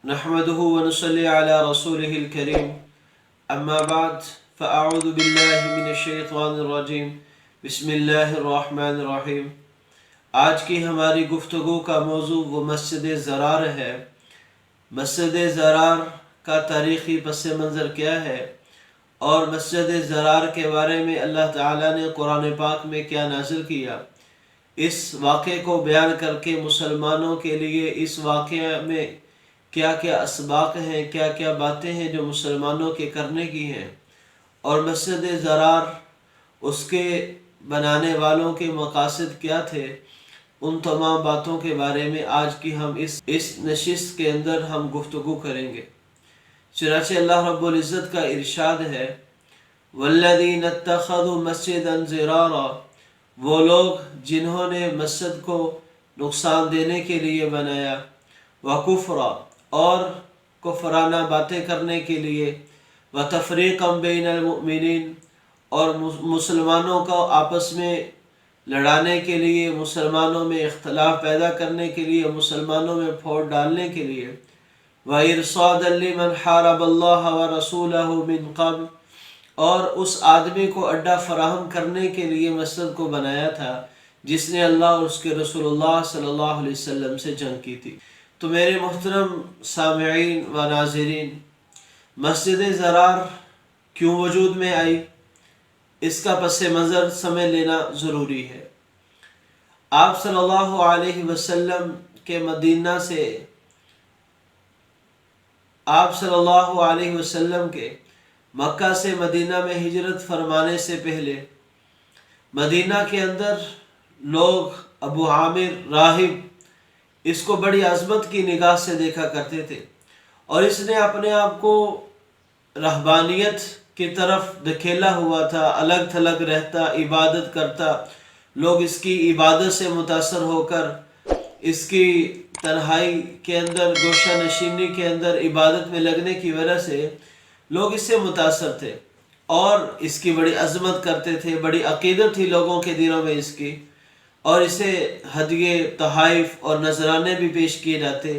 نحمده ونصلي على رسوله الكريم اما بعد فاعوذ باللہ من الشیطان الرجیم بسم اللہ الرحمن الرحیم۔ آج کی ہماری گفتگو کا موضوع وہ مسجد ضرار ہے۔ مسجد ضرار کا تاریخی پس منظر کیا ہے اور مسجد ضرار کے بارے میں اللہ تعالیٰ نے قرآن پاک میں کیا نازل کیا، اس واقعے کو بیان کر کے مسلمانوں کے لیے اس واقعے میں کیا کیا اسباق ہیں، کیا کیا باتیں ہیں جو مسلمانوں کے کرنے کی ہیں، اور مسجد ضرار اس کے بنانے والوں کے مقاصد کیا تھے، ان تمام باتوں کے بارے میں آج کی ہم اس نشست کے اندر ہم گفتگو کریں گے۔ چنانچہ اللہ رب العزت کا ارشاد ہے وَالَّذِينَ اتَّخَذُوا مَسْجِدًا ضِرَارًا، وہ لوگ جنہوں نے مسجد کو نقصان دینے کے لیے بنایا، وَكُفْرًا، اور کفرانہ باتیں کرنے کے لیے، وَتَفْرِيقًا بَيْنَ الْمُؤْمِنِينَ، اور مسلمانوں کو آپس میں لڑانے کے لیے، مسلمانوں میں اختلاف پیدا کرنے کے لیے، مسلمانوں میں پھوٹ ڈالنے کے لیے، وَإِرْصَادًا لِمَنْ حَارَبَ اللَّهَ وَرَسُولَهُ مِنْ قَبْلُ، اور اس آدمی کو اڈا فراہم کرنے کے لیے مسجد کو بنایا تھا جس نے اللہ اور اس کے رسول اللہ صلی اللہ علیہ وسلم سے جنگ کی تھی۔ تو میرے محترم سامعین و ناظرین، مسجد ضرار کیوں وجود میں آئی، اس کا پس منظر سمجھ لینا ضروری ہے۔ آپ صلی اللہ علیہ وسلم کے مدینہ سے آپ صلی اللہ علیہ وسلم کے مکہ سے مدینہ میں ہجرت فرمانے سے پہلے مدینہ کے اندر لوگ ابو عامر راہب اس کو بڑی عظمت کی نگاہ سے دیکھا کرتے تھے، اور اس نے اپنے آپ کو رہبانیت کی طرف دھکیلا ہوا تھا، الگ تھلگ رہتا، عبادت کرتا۔ لوگ اس کی عبادت سے متاثر ہو کر اس کی تنہائی کے اندر، گوشہ نشینی کے اندر عبادت میں لگنے کی وجہ سے لوگ اس سے متاثر تھے اور اس کی بڑی عظمت کرتے تھے، بڑی عقیدت تھی لوگوں کے دلوں میں اس کی، اور اسے ہدیے، تحائف اور نذرانے بھی پیش کیے جاتے،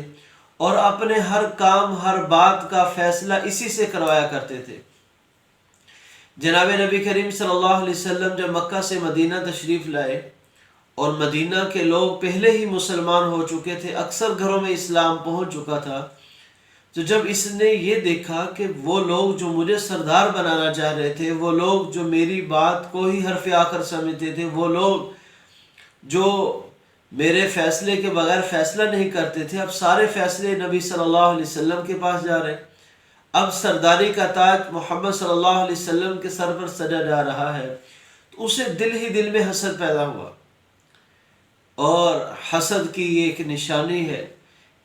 اور اپنے ہر کام، ہر بات کا فیصلہ اسی سے کروایا کرتے تھے۔ جناب نبی کریم صلی اللہ علیہ وسلم جب مکہ سے مدینہ تشریف لائے اور مدینہ کے لوگ پہلے ہی مسلمان ہو چکے تھے، اکثر گھروں میں اسلام پہنچ چکا تھا، تو جب اس نے یہ دیکھا کہ وہ لوگ جو مجھے سردار بنانا چاہ رہے تھے، وہ لوگ جو میری بات کو ہی حرف آخر سمجھتے تھے، وہ لوگ جو میرے فیصلے کے بغیر فیصلہ نہیں کرتے تھے، اب سارے فیصلے نبی صلی اللہ علیہ وسلم کے پاس جا رہے ہیں، اب سرداری کا تاج محمد صلی اللہ علیہ وسلم کے سر پر سجا جا رہا ہے، تو اسے دل ہی دل میں حسد پیدا ہوا۔ اور حسد کی یہ ایک نشانی ہے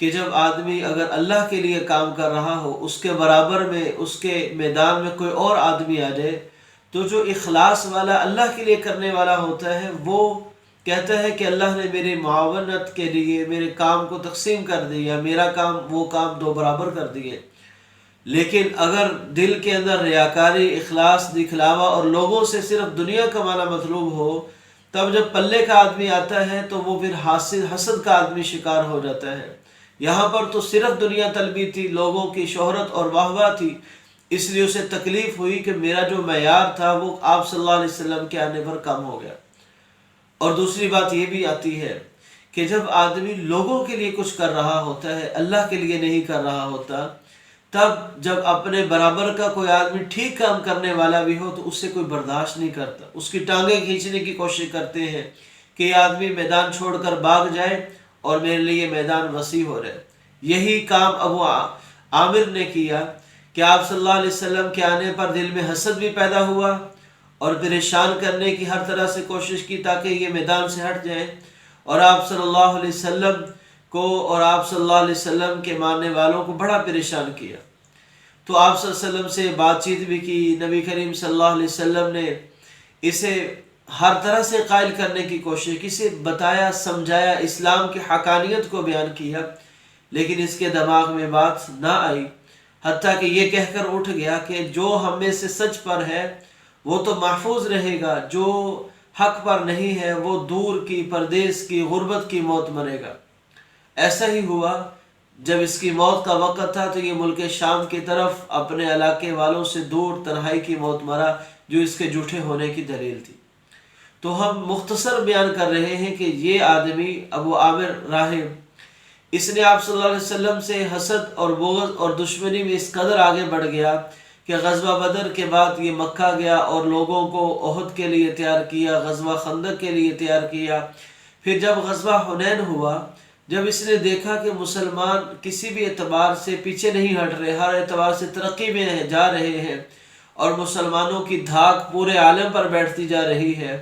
کہ جب آدمی اگر اللہ کے لیے کام کر رہا ہو، اس کے برابر میں، اس کے میدان میں کوئی اور آدمی آ جائے، تو جو اخلاص والا اللہ کے لیے کرنے والا ہوتا ہے وہ کہتا ہے کہ اللہ نے میری معاونت کے لیے میرے کام کو تقسیم کر دیا، میرا کام وہ کام دو برابر کر دیے۔ لیکن اگر دل کے اندر ریاکاری، اخلاص، دکھلاوا اور لوگوں سے صرف دنیا کمانا مطلوب ہو، تب جب پلے کا آدمی آتا ہے تو وہ پھر حسد کا آدمی شکار ہو جاتا ہے۔ یہاں پر تو صرف دنیا طلبی تھی، لوگوں کی شہرت اور واہ واہ تھی، اس لیے اسے تکلیف ہوئی کہ میرا جو معیار تھا وہ آپ صلی اللہ علیہ وسلم کے آنے پر کم ہو گیا۔ اور دوسری بات یہ بھی آتی ہے کہ جب آدمی لوگوں کے لیے کچھ کر رہا ہوتا ہے، اللہ کے لیے نہیں کر رہا ہوتا، تب جب اپنے برابر کا کوئی آدمی ٹھیک کام کرنے والا بھی ہو تو اس سے کوئی برداشت نہیں کرتا، اس کی ٹانگیں کھینچنے کی کوشش کرتے ہیں کہ یہ آدمی میدان چھوڑ کر بھاگ جائے اور میرے لیے میدان وسیع ہو رہے۔ یہی کام ابو عامر نے کیا کہ آپ صلی اللہ علیہ وسلم کے آنے پر دل میں حسد بھی پیدا ہوا اور پریشان کرنے کی ہر طرح سے کوشش کی تاکہ یہ میدان سے ہٹ جائے، اور آپ صلی اللہ علیہ وسلم کو اور آپ صلی اللہ علیہ وسلم کے ماننے والوں کو بڑا پریشان کیا۔ تو آپ صلی اللہ علیہ وسلم سے بات چیت بھی کی، نبی کریم صلی اللہ علیہ وسلم نے اسے ہر طرح سے قائل کرنے کی کوشش کی، اسے بتایا، سمجھایا، اسلام کی حقانیت کو بیان کیا، لیکن اس کے دماغ میں بات نہ آئی، حتیٰ کہ یہ کہہ کر اٹھ گیا کہ جو ہم میں سے سچ پر ہے وہ تو محفوظ رہے گا، جو حق پر نہیں ہے وہ دور کی، پردیس کی، غربت کی موت مرے گا۔ ایسا ہی ہوا، جب اس کی موت کا وقت تھا تو یہ ملک شام کی طرف اپنے علاقے والوں سے دور تنہائی کی موت مرا، جو اس کے جھوٹے ہونے کی دلیل تھی۔ تو ہم مختصر بیان کر رہے ہیں کہ یہ آدمی ابو عامر راہب، اس نے آپ صلی اللہ علیہ وسلم سے حسد اور بغض اور دشمنی میں اس قدر آگے بڑھ گیا کہ غزوہ بدر کے بعد یہ مکہ گیا اور لوگوں کو احد کے لیے تیار کیا، غزوہ خندق کے لیے تیار کیا۔ پھر جب غزوہ حنین ہوا، جب اس نے دیکھا کہ مسلمان کسی بھی اعتبار سے پیچھے نہیں ہٹ رہے، ہر اعتبار سے ترقی میں جا رہے ہیں، اور مسلمانوں کی دھاک پورے عالم پر بیٹھتی جا رہی ہے،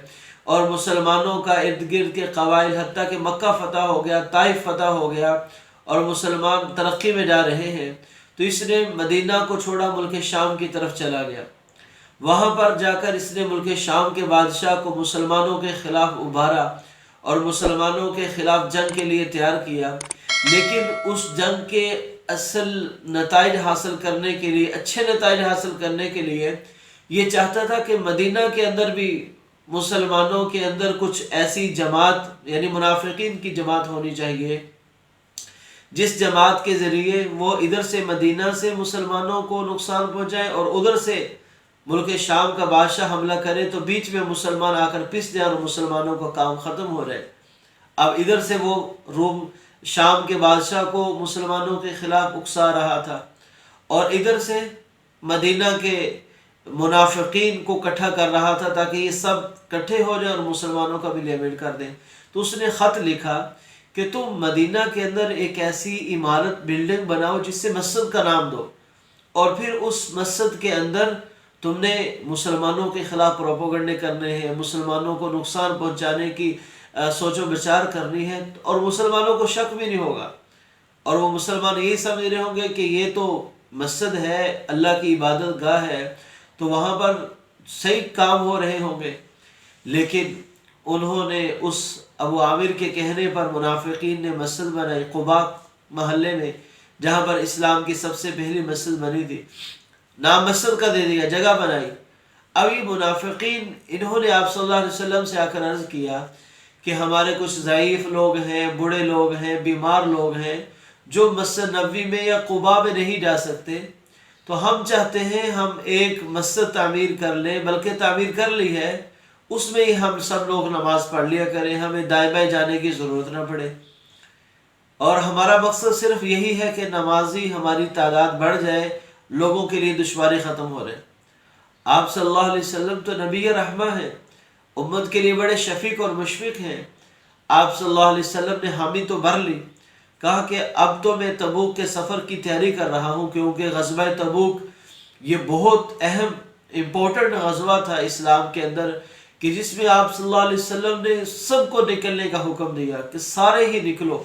اور مسلمانوں کا ارد گرد کے قبائل حتیٰ کہ مکہ فتح ہو گیا، طائف فتح ہو گیا، اور مسلمان ترقی میں جا رہے ہیں، تو اس نے مدینہ کو چھوڑا، ملک شام کی طرف چلا گیا۔ وہاں پر جا کر اس نے ملک شام کے بادشاہ کو مسلمانوں کے خلاف ابھارا اور مسلمانوں کے خلاف جنگ کے لیے تیار کیا، لیکن اس جنگ کے اصل نتائج حاصل کرنے کے لیے، اچھے نتائج حاصل کرنے کے لیے یہ چاہتا تھا کہ مدینہ کے اندر بھی مسلمانوں کے اندر کچھ ایسی جماعت، یعنی منافقین کی جماعت ہونی چاہیے، جس جماعت کے ذریعے وہ ادھر سے مدینہ سے مسلمانوں کو نقصان پہنچائے اور ادھر سے ملک شام کا بادشاہ حملہ کرے تو بیچ میں مسلمان آ کر پس جائے اور مسلمانوں کا کام ختم ہو رہے۔ اب ادھر سے وہ روم شام کے بادشاہ کو مسلمانوں کے خلاف اکسا رہا تھا، اور ادھر سے مدینہ کے منافقین کو اکٹھا کر رہا تھا تاکہ یہ سب اکٹھے ہو جائیں اور مسلمانوں کا بھی لیویٹ کر دیں۔ تو اس نے خط لکھا کہ تم مدینہ کے اندر ایک ایسی عمارت، بلڈنگ بناؤ جس سے مسجد کا نام دو، اور پھر اس مسجد کے اندر تم نے مسلمانوں کے خلاف پروپیگنڈے کرنے ہیں، مسلمانوں کو نقصان پہنچانے کی سوچ و بچار کرنی ہے، اور مسلمانوں کو شک بھی نہیں ہوگا، اور وہ مسلمان یہی سمجھ رہے ہوں گے کہ یہ تو مسجد ہے، اللہ کی عبادت گاہ ہے، تو وہاں پر صحیح کام ہو رہے ہوں گے۔ لیکن انہوں نے اس ابو عامر کے کہنے پر منافقین نے مسجد بنائی قباء محلے میں، جہاں پر اسلام کی سب سے پہلی مسجد بنی تھی، نام مسجد کا دے دیا، جگہ بنائی۔ اب یہ منافقین انہوں نے آپ صلی اللہ علیہ وسلم سے آ کر عرض کیا کہ ہمارے کچھ ضعیف لوگ ہیں، بوڑھے لوگ ہیں، بیمار لوگ ہیں، جو مسجد نبوی میں یا قباء میں نہیں جا سکتے، تو ہم چاہتے ہیں ہم ایک مسجد تعمیر کر لیں، بلکہ تعمیر کر لی ہے، اس میں ہی ہم سب لوگ نماز پڑھ لیا کریں، ہمیں دائیں بائیں جانے کی ضرورت نہ پڑے، اور ہمارا مقصد صرف یہی ہے کہ نمازی ہماری تعداد بڑھ جائے، لوگوں کے لیے دشواری ختم ہو رہے۔ آپ صلی اللہ علیہ وسلم تو نبی رحمہ ہیں، امت کے لیے بڑے شفیق اور مشفق ہیں۔ آپ صلی اللہ علیہ وسلم نے حامی تو بھر لی، کہا کہ اب تو میں تبوک کے سفر کی تیاری کر رہا ہوں، کیونکہ غزوہ تبوک یہ بہت اہم امپورٹنٹ غزوہ تھا اسلام کے اندر، کہ جس میں آپ صلی اللہ علیہ وسلم نے سب کو نکلنے کا حکم دیا کہ سارے ہی نکلو۔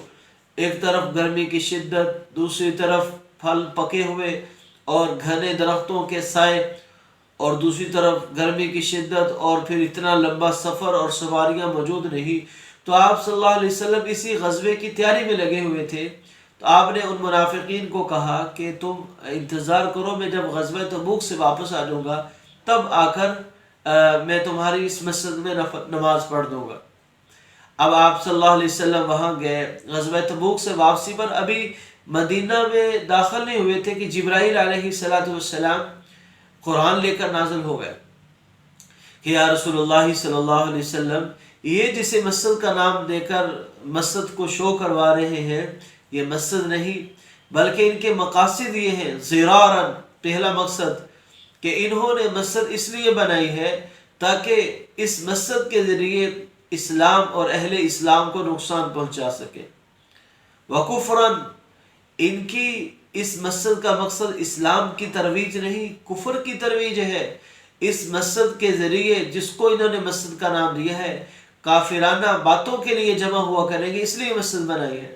ایک طرف گرمی کی شدت، دوسری طرف پھل پکے ہوئے اور گھنے درختوں کے سائے، اور دوسری طرف گرمی کی شدت، اور پھر اتنا لمبا سفر اور سواریاں موجود نہیں۔ تو آپ صلی اللہ علیہ وسلم اسی غزوے کی تیاری میں لگے ہوئے تھے۔ تو آپ نے ان منافقین کو کہا کہ تم انتظار کرو، میں جب غزوہ تبوک سے واپس آ جاؤں گا تب آ کر میں تمہاری اس مسجد میں نماز پڑھ دوں گا۔ اب آپ صلی اللہ علیہ وسلم وہاں گئے، غزوہ تبوک سے واپسی پر ابھی مدینہ میں داخل نہیں ہوئے تھے کہ جبرائیل علیہ السلام قرآن لے کر نازل ہو گئے کہ یا رسول اللہ صلی اللہ علیہ وسلم، یہ جسے مسجد کا نام دے کر مسجد کو شو کروا رہے ہیں، یہ مسجد نہیں بلکہ ان کے مقاصد یہ ہیں۔ زرارا، پہلا مقصد کہ انہوں نے مسجد اس لیے بنائی ہے تاکہ اس مسجد کے ذریعے اسلام اور اہل اسلام کو نقصان پہنچا سکے۔ وکفراً، ان کی اس مسجد کا مقصد اسلام کی ترویج نہیں، کفر کی ترویج ہے۔ اس مسجد کے ذریعے جس کو انہوں نے مسجد کا نام دیا ہے، کافرانہ باتوں کے لیے جمع ہوا کریں گے، اس لیے مسجد بنائی ہے۔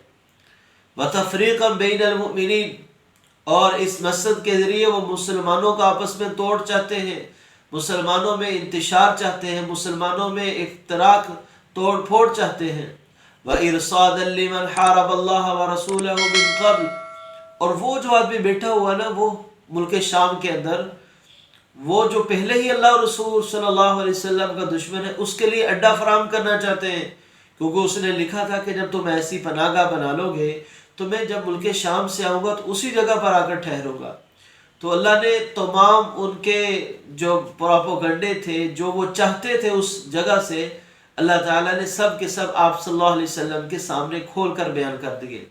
وَتَفْرِيقًا بَيْنَ الْمُؤْمِنِينَ، اور اس مسجد کے ذریعے وہ مسلمانوں کا آپس میں توڑ چاہتے ہیں، مسلمانوں میں انتشار چاہتے ہیں، مسلمانوں میں افتراق توڑ پھوڑ چاہتے ہیں۔ وَإِرْصَادًا لِمَنْ حَارَبَ اللَّهَ وَرَسُولَهُ مِنْ قَبْلِ، اور وہ جو آدمی بیٹھا ہوا نا، وہ ملک شام کے اندر، وہ جو پہلے ہی اللہ اور رسول صلی اللہ علیہ وسلم کا دشمن ہے، اس کے لیے اڈا فراہم کرنا چاہتے ہیں، کیونکہ اس نے لکھا تھا کہ جب تم ایسی پناہ گاہ بنا لو گے تو میں جب ملک شام سے آؤں گا تو اسی جگہ پر آ کر ٹھہروں گا۔ تو اللہ نے تمام ان کے جو پروپیگنڈے تھے، جو وہ چاہتے تھے اس جگہ سے، اللہ تعالیٰ نے سب کے سب آپ صلی اللہ علیہ وسلم کے سامنے کھول کر بیان کر دیے۔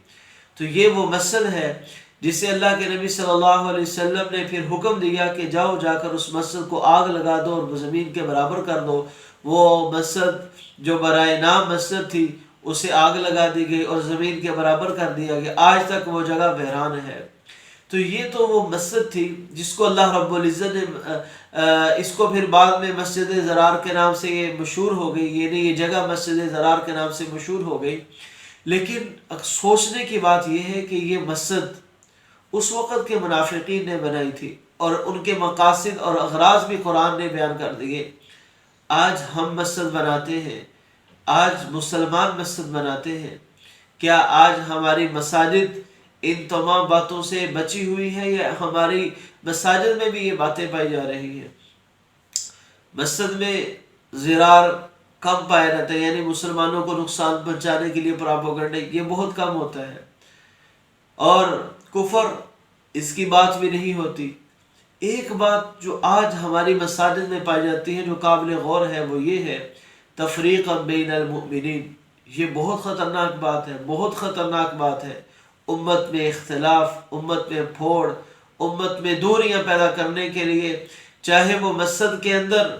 تو یہ وہ مسجد ہے جسے اللہ کے نبی صلی اللہ علیہ وسلم نے پھر حکم دیا کہ جاؤ جا کر اس مسجد کو آگ لگا دو اور زمین کے برابر کر دو۔ وہ مسجد جو برائے نام مسجد تھی اسے آگ لگا دی گئی اور زمین کے برابر کر دیا گیا، آج تک وہ جگہ ویران ہے۔ تو یہ تو وہ مسجد تھی جس کو اللہ رب العزت نے اس کو پھر بعد میں مسجد زرار کے نام سے یہ مشہور ہو گئی، یعنی یہ جگہ مسجد زرار کے نام سے مشہور ہو گئی۔ لیکن سوچنے کی بات یہ ہے کہ یہ مسجد اس وقت کے منافقین نے بنائی تھی اور ان کے مقاصد اور اغراض بھی قرآن نے بیان کر دیے۔ آج ہم مسجد بناتے ہیں، آج مسلمان مسجد بناتے ہیں، کیا آج ہماری مساجد ان تمام باتوں سے بچی ہوئی ہے یا ہماری مساجد میں بھی یہ باتیں پائی جا رہی ہیں؟ مسجد میں زرار کم پایا جاتا ہے، یعنی مسلمانوں کو نقصان پہنچانے کے لیے پروپیگنڈے، یہ بہت کم ہوتا ہے، اور کفر اس کی بات بھی نہیں ہوتی۔ ایک بات جو آج ہماری مساجد میں پائی جاتی ہے جو قابل غور ہے وہ یہ ہے تفریق بین المؤمنین۔ یہ بہت خطرناک بات ہے، بہت خطرناک بات ہے۔ امت میں اختلاف، امت میں پھوڑ، امت میں دوریاں پیدا کرنے کے لیے، چاہے وہ مسجد کے اندر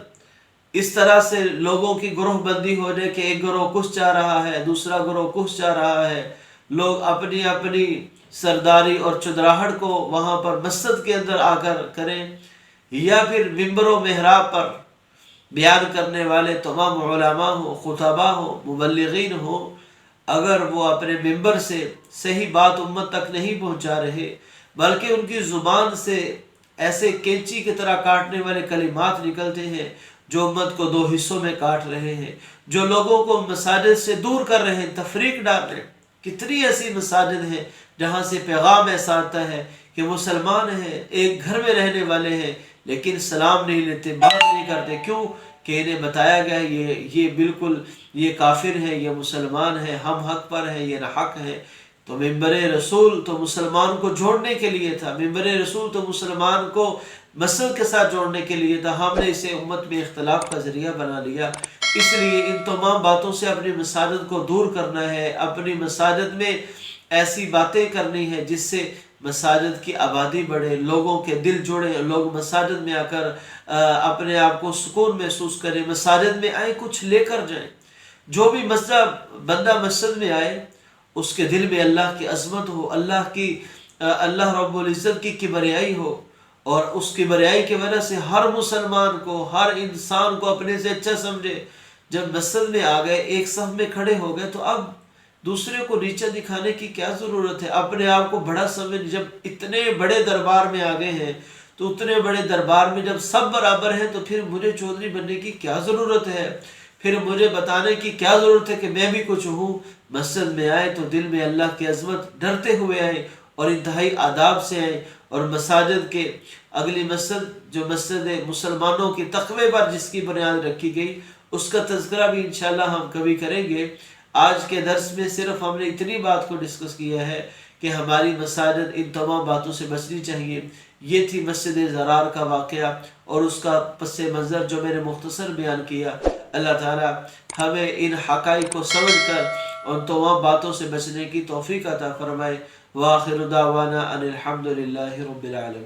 اس طرح سے لوگوں کی گروہ بندی ہو جائے کہ ایک گروہ کچھ چاہ رہا ہے، دوسرا گروہ کچھ چاہ رہا ہے، لوگ اپنی اپنی سرداری اور چدراہٹ کو وہاں پر مسجد کے اندر آ کر کریں، یا پھر ممبر و محراب پر بیان کرنے والے تمام علماء ہو، خطباء ہو، مبلغین ہو، اگر وہ اپنے ممبر سے صحیح بات امت تک نہیں پہنچا رہے بلکہ ان کی زبان سے ایسے کینچی کی طرح کاٹنے والے کلمات نکلتے ہیں جو امت کو دو حصوں میں کاٹ رہے ہیں، جو لوگوں کو مساجد سے دور کر رہے ہیں، تفریق ڈال رہے ہیں۔ کتنی ایسی مساجد ہیں جہاں سے پیغام ایسا آتا ہے کہ مسلمان ہیں، ایک گھر میں رہنے والے ہیں، لیکن سلام نہیں لیتے، بات نہیں کرتے۔ کیوں کہ انہیں بتایا گیا یہ بالکل یہ کافر ہے، یہ مسلمان ہے، ہم حق پر ہیں، یہ ناحق ہے۔ تو ممبر رسول تو مسلمان کو جوڑنے کے لیے تھا، ممبر رسول تو مسلمان کو مسجد کے ساتھ جوڑنے کے لیے تھا، ہم نے اسے امت میں اختلاف کا ذریعہ بنا لیا۔ اس لیے ان تمام باتوں سے اپنی مساجد کو دور کرنا ہے، اپنی مساجد میں ایسی باتیں کرنی ہے جس سے مساجد کی آبادی بڑھے، لوگوں کے دل جڑے، لوگ مساجد میں آ کر اپنے آپ کو سکون محسوس کریں، مساجد میں آئیں، کچھ لے کر جائیں۔ جو بھی بندہ مسجد میں آئے اس کے دل میں اللہ کی عظمت ہو، اللہ رب العزت کی کبریائی ہو، اور اس کبریائی کی وجہ سے ہر مسلمان کو، ہر انسان کو اپنے سے اچھا سمجھے۔ جب مسجد میں آ گئے، ایک صف میں کھڑے ہو گئے، تو اب دوسرے کو نیچا دکھانے کی کیا ضرورت ہے؟ اپنے آپ کو بڑا سمجھ، جب اتنے بڑے دربار میں آ گئے ہیں تو اتنے بڑے دربار میں جب سب برابر ہیں تو پھر مجھے چودھری بننے کی کیا ضرورت ہے؟ پھر مجھے بتانے کی کیا ضرورت ہے کہ میں بھی کچھ ہوں؟ مسجد میں آئے تو دل میں اللہ کی عظمت ڈرتے ہوئے آئے اور انتہائی آداب سے آئے، اور مساجد کے اگلی مسجد جو مسجد مسلمانوں کی تقوی پر جس کی بنیاد رکھی گئی، اس کا تذکرہ بھی انشاءاللہ ہم کبھی کریں گے۔ آج کے درس میں صرف ہم نے اتنی بات کو ڈسکس کیا ہے کہ ہماری مساجد ان تمام باتوں سے بچنی چاہیے۔ یہ تھی مسجد زرار کا واقعہ اور اس کا پس منظر جو میں نے مختصر بیان کیا۔ اللہ تعالی ہمیں ان حقائق کو سمجھ کر ان تمام باتوں سے بچنے کی توفیق عطا فرمائے۔ وآخر دعوانا ان الحمد للہ رب العالمین۔